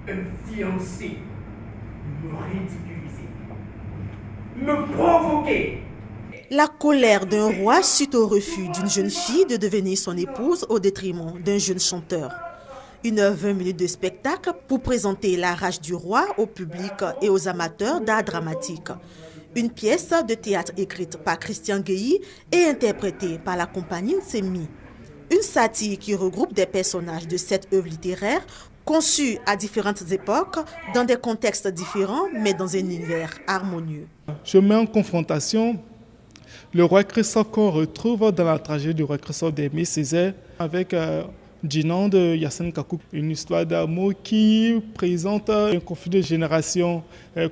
un fiancé me ridiculiser, me provoquer. La colère d'un roi suite au refus d'une jeune fille de devenir son épouse au détriment d'un jeune chanteur. 1h20 de spectacle pour présenter la rage du roi au public et aux amateurs d'art dramatique. Une pièce de théâtre écrite par Christian Guéhi et interprétée par la compagnie Nsemi. Une satire qui regroupe des personnages de cette œuvre littéraire conçue à différentes époques, dans des contextes différents, mais dans un univers harmonieux. Je mets en confrontation le roi Christophe qu'on retrouve dans la tragédie du roi Christophe d'Aimé Césaire avec Djinan de Yassine Kakou, une histoire d'amour qui présente un conflit de génération,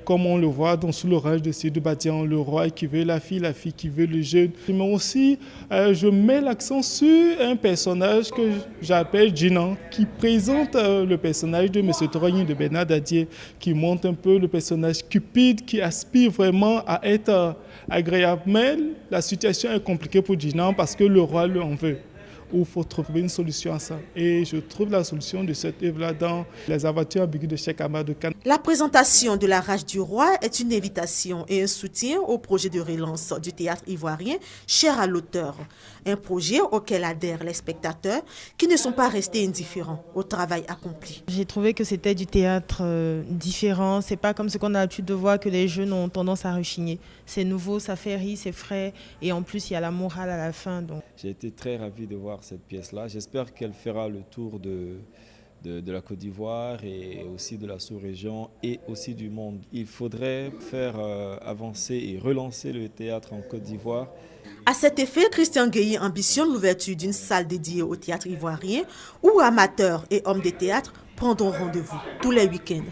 comme on le voit dans Sous l'orage de Sidou Badian, le roi qui veut la fille qui veut le jeune. Mais aussi, je mets l'accent sur un personnage que j'appelle Djinan, qui présente le personnage de M. Torogny de Bernard Dadier, qui montre un peu le personnage cupide, qui aspire vraiment à être agréable. Mais la situation est compliquée pour Djinan parce que le roi lui en veut. Où il faut trouver une solution à ça. Et je trouve la solution de cette œuvre-là dans Les aventures ambiguës de Cheikh Ahmadou Kane. La présentation de La rage du roi est une invitation et un soutien au projet de relance du théâtre ivoirien cher à l'auteur. Un projet auquel adhèrent les spectateurs qui ne sont pas restés indifférents au travail accompli. J'ai trouvé que c'était du théâtre différent. C'est pas comme ce qu'on a l'habitude de voir que les jeunes ont tendance à rechigner. C'est nouveau, ça fait rire, c'est frais et en plus il y a la morale à la fin. Donc. J'ai été très ravi de voir cette pièce-là. J'espère qu'elle fera le tour de la Côte d'Ivoire et aussi de la sous-région et aussi du monde. Il faudrait faire avancer et relancer le théâtre en Côte d'Ivoire. À cet effet, Christian Guéhi ambitionne l'ouverture d'une salle dédiée au théâtre ivoirien où amateurs et hommes de théâtre prendront rendez-vous tous les week-ends.